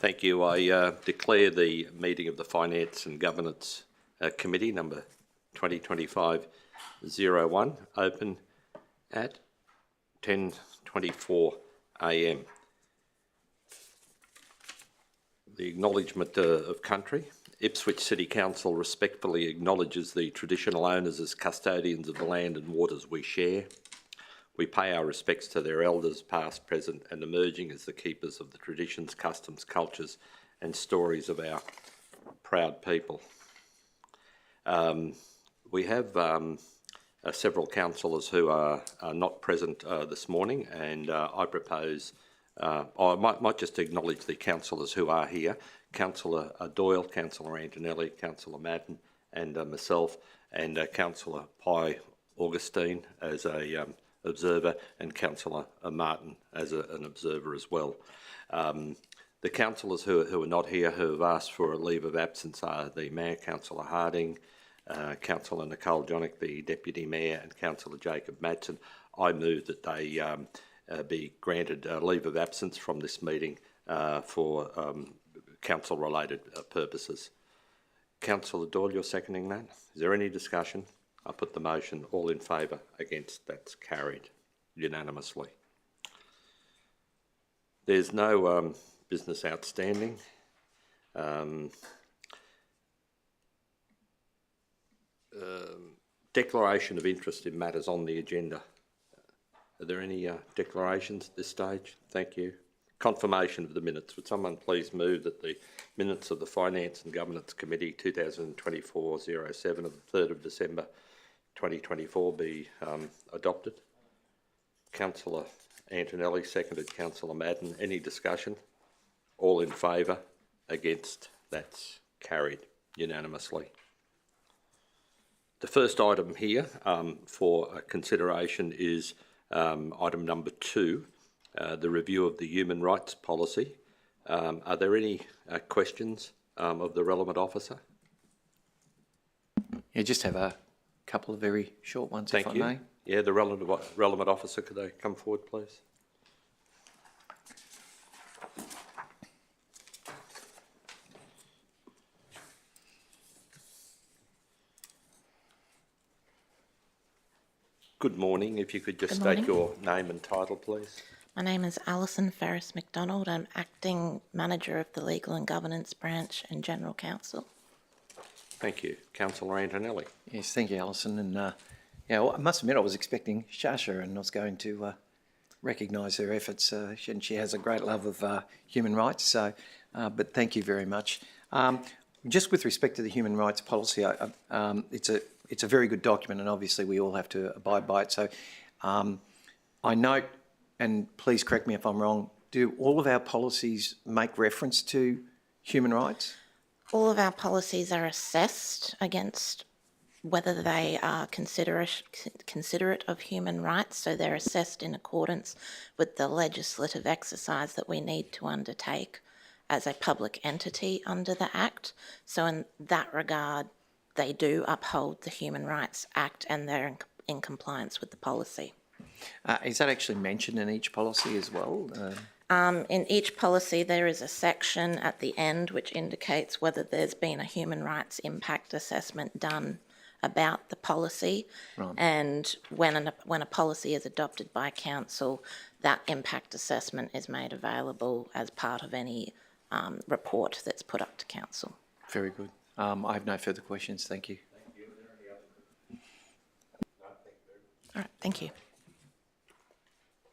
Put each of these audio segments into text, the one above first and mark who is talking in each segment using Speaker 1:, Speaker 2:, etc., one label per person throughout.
Speaker 1: Thank you. I declare the meeting of the Finance and Governance Committee number 2025-01 open at 10:24 a.m. The acknowledgement of country. Ipswich City Council respectfully acknowledges the traditional owners as custodians of the land and waters we share. We pay our respects to their elders, past, present and emerging, as the keepers of the traditions, customs, cultures and stories of our proud people. We have several councillors who are not present this morning, and I propose, I might just acknowledge the councillors who are here. Councillor Doyle, Councillor Antonelli, Councillor Madden and myself, and Councillor Pye Augustine as a observer, and Councillor Martin as an observer as well. The councillors who are not here, who have asked for a leave of absence, are the Mayor, Councillor Harding, Councillor Nicole Jonick, the Deputy Mayor, and Councillor Jacob Madsen. I move that they be granted leave of absence from this meeting for council-related purposes. Councillor Doyle, you're seconding that? Is there any discussion? I put the motion. All in favour? Against? That's carried unanimously. There's no business outstanding. Declaration of interest in matters on the agenda. Are there any declarations at this stage? Thank you. Confirmation of the minutes. Would someone please move that the minutes of the Finance and Governance Committee 2024-07 of the 3rd of December 2024 be adopted? Councillor Antonelli, seconded Councillor Madden. Any discussion? All in favour? Against? That's carried unanimously. The first item here for consideration is item number 2, the review of the human rights policy. Are there any questions of the relevant officer?
Speaker 2: Yeah, just have a couple of very short ones, if I may.
Speaker 1: Yeah, the relevant officer, could they come forward, please? Good morning. If you could just state your name and title, please.
Speaker 3: My name is Alison Ferris McDonald. I'm Acting Manager of the Legal and Governance Branch and General Counsel. Thank you.
Speaker 1: Councillor Antonelli.
Speaker 2: Yes, thank you, Alison. And yeah, well, I must admit I was expecting Shasha, and I was going to recognise her efforts. And she has a great love of human rights. So, but thank you very much. Just with respect to the human rights policy, it's a very good document, and obviously we all have to abide by it. So I note, and please correct me if I'm wrong, do all of our policies make reference to human rights?
Speaker 3: All of our policies are assessed against whether they are considerate of human rights. So they're assessed in accordance with the legislative exercise that we need to undertake as a public entity under the Act. So in that regard, they do uphold the Human Rights Act, and they're in compliance with the policy.
Speaker 2: Is that actually mentioned in each policy as well?
Speaker 3: In each policy, there is a section at the end which indicates whether there's been a human rights impact assessment done about the policy. Right. And when a policy is adopted by council, that impact assessment is made available as part of any report that's put up to council.
Speaker 2: Very good. I have no further questions. Thank you.
Speaker 1: Thank you. Are there any other questions? No, thank you.
Speaker 3: All right, thank you.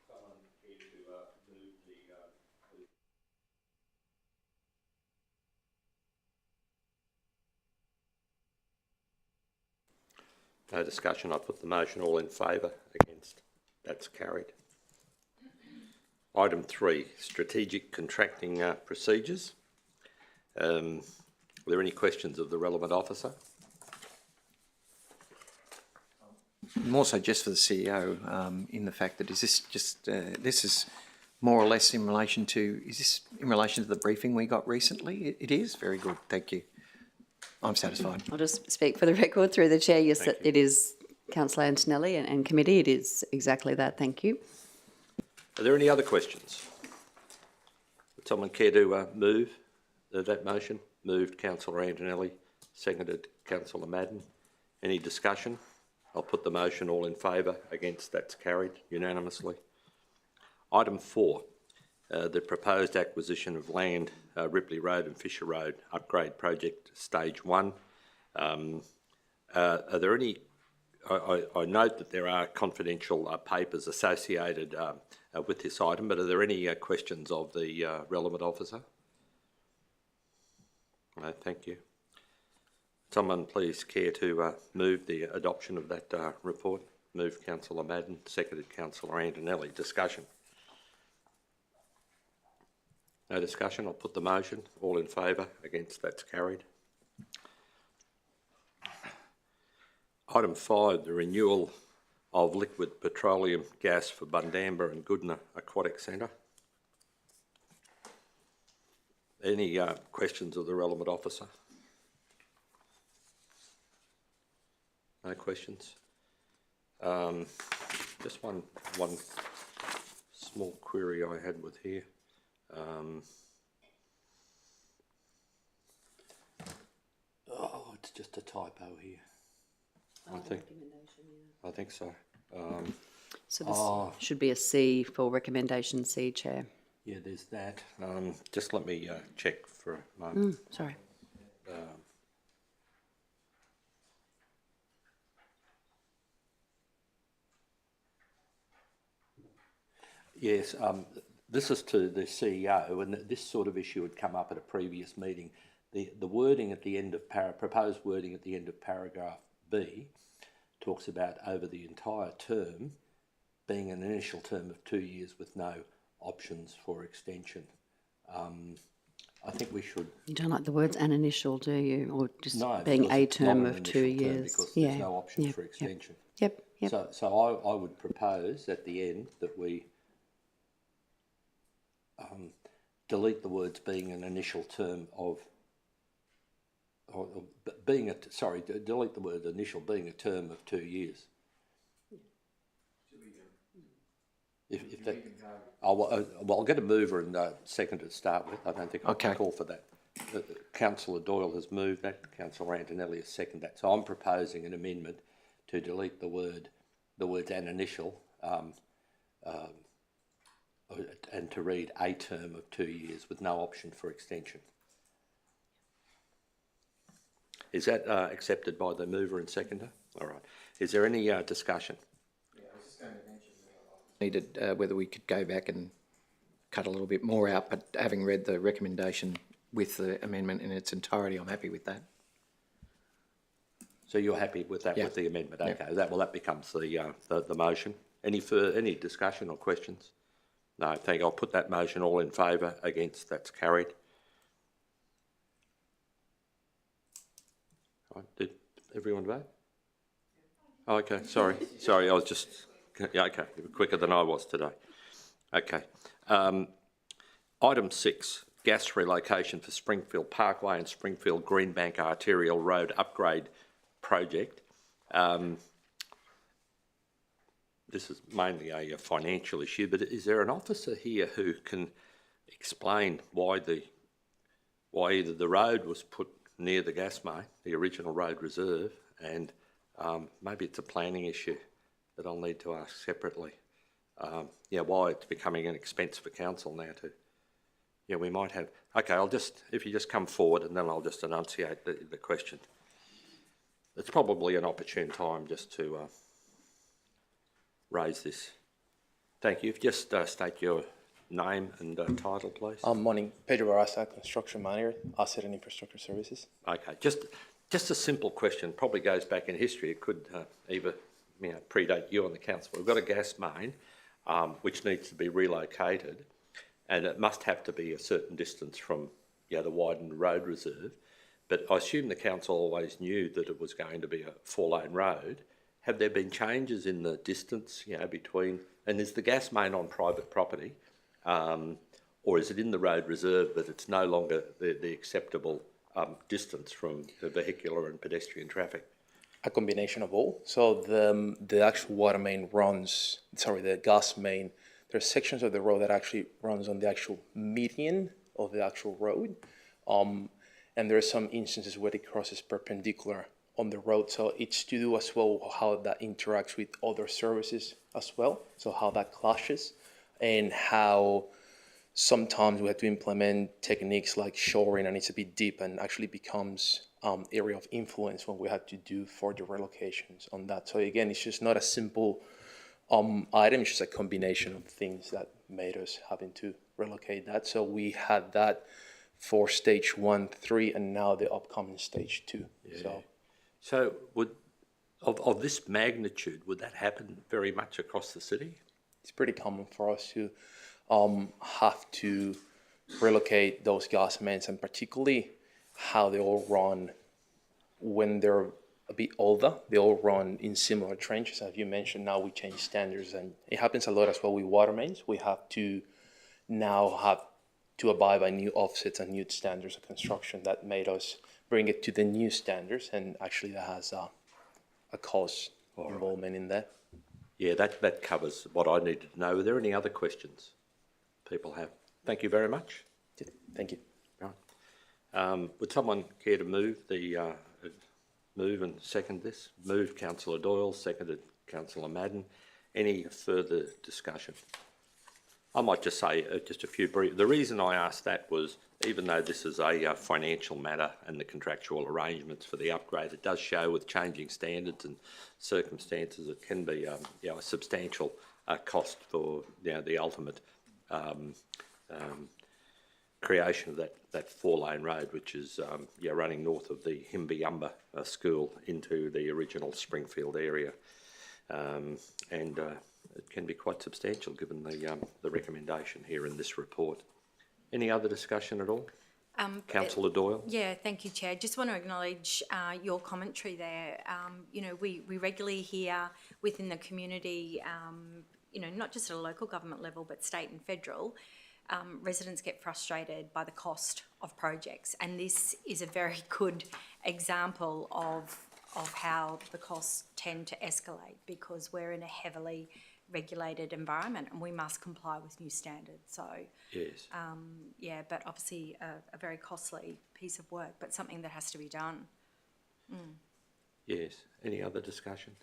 Speaker 1: Someone here to move the... No discussion. I put the motion. All in favour? Against? That's carried. Item 3, strategic contracting procedures. Are there any questions of the relevant officer?
Speaker 2: More so just for the CEO, in the fact that is this just this is more or less in relation to, is this in relation to the briefing we got recently? It is? Very good, thank you. I'm satisfied.
Speaker 4: I'll just speak for the record through the Chair. Yes, it is Councillor Antonelli and committee. It is exactly that, thank you.
Speaker 1: Are there any other questions? Would someone care to move? that motion? Moved Councillor Antonelli, seconded Councillor Madden. Any discussion? I'll put the motion. All in favour, against, that's carried unanimously. Item 4, the proposed acquisition of land, Ripley Road and Fisher Road upgrade project stage 1. Are there any, I note that there are confidential papers associated with this item, but are there any questions of the relevant officer? No, thank you. Someone please care to move the adoption of that report? Moved Councillor Madden, seconded Councillor Antonelli. Discussion? No discussion. I'll put the motion. All in favour, against, that's carried. Item 5, the renewal of liquid petroleum gas for Bundamba and Goodna Aquatic Centre. Any questions of the relevant officer? No questions. Just one small query I had with here. It's just a typo here. I think so.
Speaker 4: So this should be a C for recommendation C, Chair.
Speaker 1: Yeah, there's that. Just let me check for a moment.
Speaker 4: Sorry.
Speaker 1: Yes, this is to the CEO, and this sort of issue had come up at a previous meeting. The wording at the end of proposed wording at the end of paragraph B talks about over the entire term being an initial term of 2 years with no options for extension. I think we should...
Speaker 4: You don't like the words an initial, do you? Or just
Speaker 1: no,
Speaker 4: being a
Speaker 1: it's not
Speaker 4: term
Speaker 1: an
Speaker 4: of 2
Speaker 1: initial term
Speaker 4: years?
Speaker 1: because there's no option for extension.
Speaker 4: Yep.
Speaker 1: So I would propose at the end that we delete the words being an initial term of, delete the word initial being a term of 2 years. If that, I'll get a mover and second to start with. I don't think I can call for that. Councillor Doyle has moved that. Councillor Antonelli has seconded that. So I'm proposing an amendment to delete the words an initial, and to read a term of 2 years with no option for extension. Is that accepted by the mover and seconder? All right. Is there any discussion?
Speaker 2: Yeah, I was just going to mention needed whether we could go back and cut a little bit more out, but having read the recommendation with the amendment in its entirety, I'm happy with that.
Speaker 1: So you're happy with that, with the amendment? Okay. Yeah. That becomes the motion. Any discussion or questions? No, thank you. I'll put that motion. All in favour, against, that's carried. Right. Did everyone vote? Oh, okay, sorry, I was just, yeah, okay, you were quicker than I was today. Okay. Item 6, gas relocation for Springfield Parkway and Springfield Greenbank Arterial Road upgrade project. This is mainly a financial issue, but is there an officer here who can explain why either the road was put near the gas main, the original road reserve, and maybe it's a planning issue that I'll need to ask separately. Why it's becoming an expense for council now to... Yeah, we might have... Okay, if you just come forward and then I'll just enunciate the question. It's probably an opportune time just to raise this. Thank you. Just state your name and title, please.
Speaker 5: Morning, Pedro Barasa, Construction Manager, Asset and Infrastructure Services.
Speaker 1: Okay, just a simple question, probably goes back in history. It could either predate you on the council. We've got a gas main which needs to be relocated, and it must have to be a certain distance from the widened road reserve. But I assume the council always knew that it was going to be a 4-lane road. Have there been changes in the distance, between... And is the gas main on private property? Or is it in the road reserve but it's no longer the acceptable distance from the vehicular and pedestrian traffic?
Speaker 5: A combination of all. So the actual water main the gas main, there are sections of the road that actually runs on the actual median of the actual road. And there are some instances where it crosses perpendicular on the road. So it's to do as well how that interacts with other services as well. So how that clashes, and how sometimes we have to implement techniques like shoring, and it's a bit deep and actually becomes area of influence when we have to do further relocations on that. So again, it's just not a simple item, it's just a combination of things that made us having to relocate that. So we had that for stage 1, 3, and now the upcoming stage 2.
Speaker 1: Yeah. So would of this magnitude, would that happen very much across the city?
Speaker 5: It's pretty common for us to have to relocate those gas mains, and particularly how they all run when they're a bit older. They all run in similar trenches. As you mentioned, now we change standards, and it happens a lot as well with water mains. We have to now have to abide by new offsets and new standards of construction that made us bring it to the new standards, and actually that has a cost involvement in that.
Speaker 1: Yeah, that covers what I needed to know. Are there any other questions people have? Thank you very much.
Speaker 5: Thank you.
Speaker 1: Right. Would someone care to move and second this? Moved Councillor Doyle, seconded Councillor Madden. Any further discussion? I might just say just a few brief. The reason I asked that was, even though this is a financial matter and the contractual arrangements for the upgrade, it does show with changing standards and circumstances it can be a substantial cost for the ultimate creation of that 4-lane road, which is running north of the Himby school into the original Springfield area, and it can be quite substantial given the recommendation here in this report. Any other discussion at all? Councillor Doyle?
Speaker 6: Yeah, thank you, Chair. Just want to acknowledge your commentary there. We regularly hear within the community, not just at a local government level, but state and federal, residents get frustrated by the cost of projects. And this is a very good example of how the costs tend to escalate, because we're in a heavily regulated environment and we must comply with new standards. So,
Speaker 1: Yes.
Speaker 6: but obviously a very costly piece of work, but something that has to be done.
Speaker 1: Yes. Any other discussion?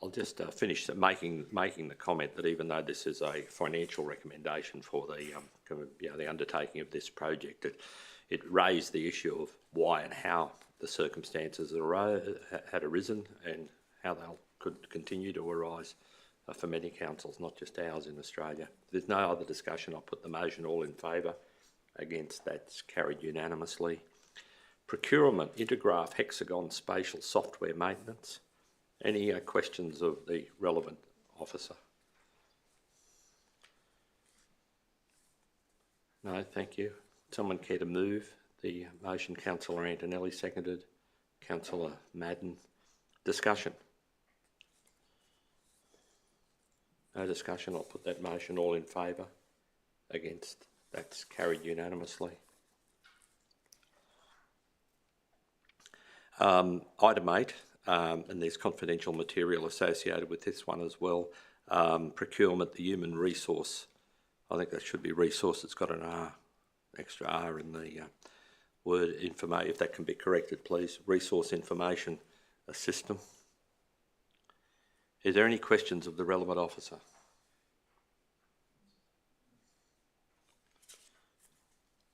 Speaker 1: I'll just finish making the comment that even though this is a financial recommendation for the undertaking of this project, it raised the issue of why and how the circumstances had arisen and how they could continue to arise for many councils, not just ours in Australia. If there's no other discussion, I'll put the motion. All in favour? Against? That's carried unanimously. Procurement, Intergraph Hexagon Spatial Software Maintenance. Any questions of the relevant officer? No, thank you. Someone care to move the motion? Councillor Antonelli, seconded. Councillor Madden. Discussion? No discussion. I'll put that motion. All in favour? Against? That's carried unanimously. Item 8, and there's confidential material associated with this one as well. Procurement, the human resource. I think that should be resource. It's got an R, extra R in the word information. If that can be corrected, please. Resource information system. Is there any questions of the relevant officer?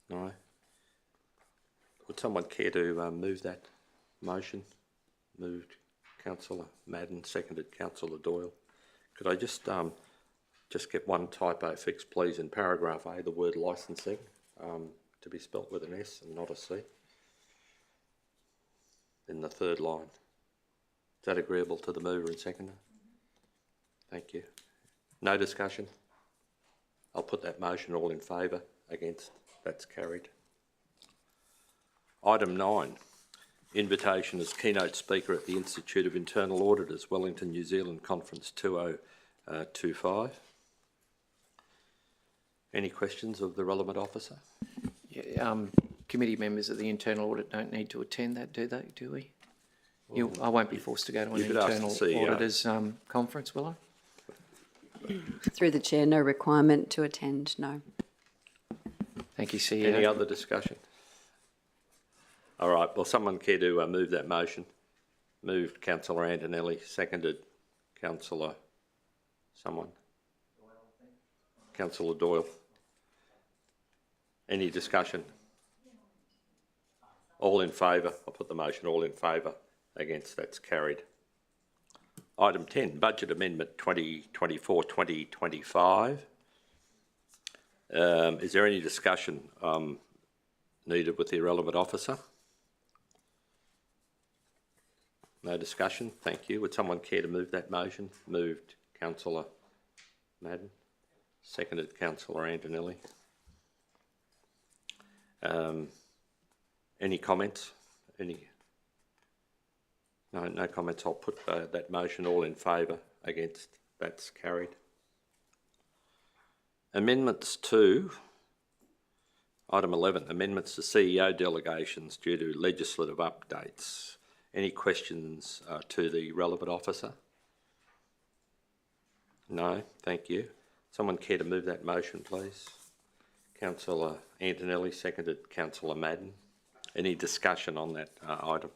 Speaker 1: No. Would someone care to move that motion? Moved Councillor Madden, seconded Councillor Doyle. Could I just get one typo fixed, please, in paragraph A, the word licensing, to be spelt with an S and not a C in the third line. Is that agreeable to the mover and seconder? Thank you. No discussion? I'll put that motion. All in favour? Against? That's carried. Item 9. Invitation as keynote speaker at the Institute of Internal Auditors, Wellington, New Zealand Conference 2025. Any questions of the relevant officer?
Speaker 2: Yeah, committee members of the internal audit don't need to attend that, do they? Do we? I won't be forced to go to an internal auditors conference, will I?
Speaker 4: Through the chair, no requirement to attend, no.
Speaker 2: Thank you, CEO.
Speaker 1: Any other discussion? All right, well, someone care to move that motion? Moved Councillor Antonelli, seconded Councillor someone? Councillor Doyle. Any discussion? All in favour? I'll put the motion, all in favour. Against, that's carried. Item 10, Budget Amendment 2024-2025. Is there any discussion needed with the relevant officer? No discussion, thank you. Would someone care to move that motion? Moved Councillor Madden, seconded Councillor Antonelli. Any comments? No comments. I'll put that motion, all in favour. Against, that's carried. Amendments to item 11, amendments to CEO delegations due to legislative updates. Any questions to the relevant officer? No, thank you. Someone care to move that motion, please? Councillor Antonelli, seconded Councillor Madden. Any discussion on that item?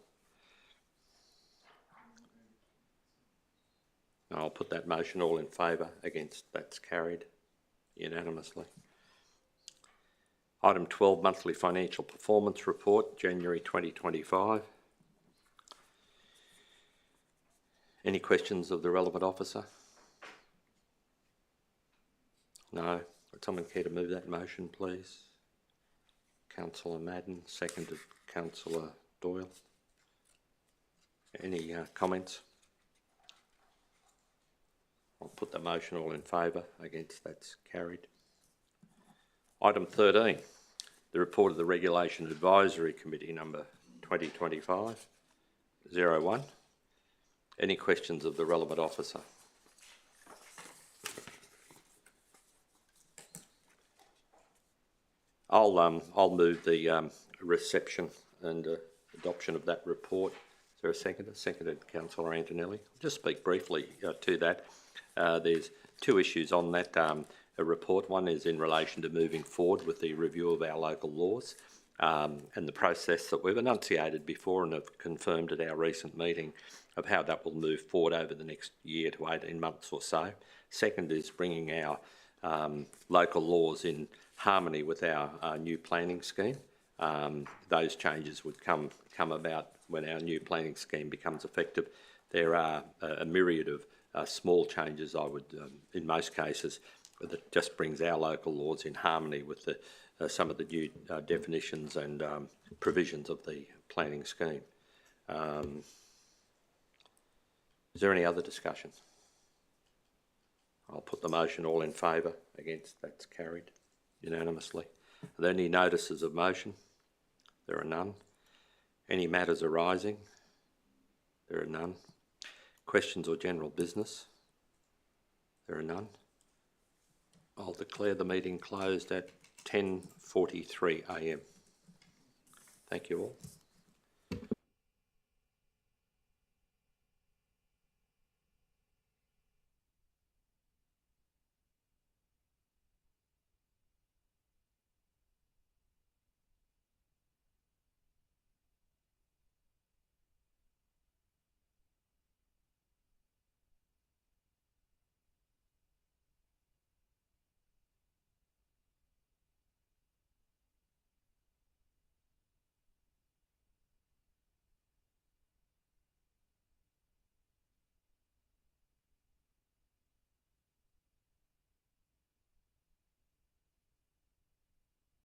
Speaker 1: No, I'll put that motion, all in favour. Against, that's carried unanimously. Item 12, Monthly Financial Performance Report, January 2025. Any questions of the relevant officer? No. Would someone care to move that motion, please? Councillor Madden, seconded Councillor Doyle. Any comments? I'll put the motion, all in favour. Against, that's carried. Item 13, the report of the Regulation Advisory Committee number 2025-01. Any questions of the relevant officer? I'll move the reception and adoption of that report. Is there a second? Seconded Councillor Antonelli. I'll just speak briefly to that. There's two issues on that report. One is in relation to moving forward with the review of our local laws and the process that we've enunciated before and have confirmed at our recent meeting of how that will move forward over the next year to 18 months or so. Second is bringing our local laws in harmony with our new planning scheme. Those changes would come about when our new planning scheme becomes effective. There are a myriad of small changes, I would, in most cases, that just brings our local laws in harmony with some of the new definitions and provisions of the planning scheme. Is there any other discussion? I'll put the motion, all in favour. Against, that's carried unanimously. Are there any notices of motion? There are none. Any matters arising? There are none. Questions or general business? There are none. I'll declare the meeting closed at 10:43 a.m. Thank you all.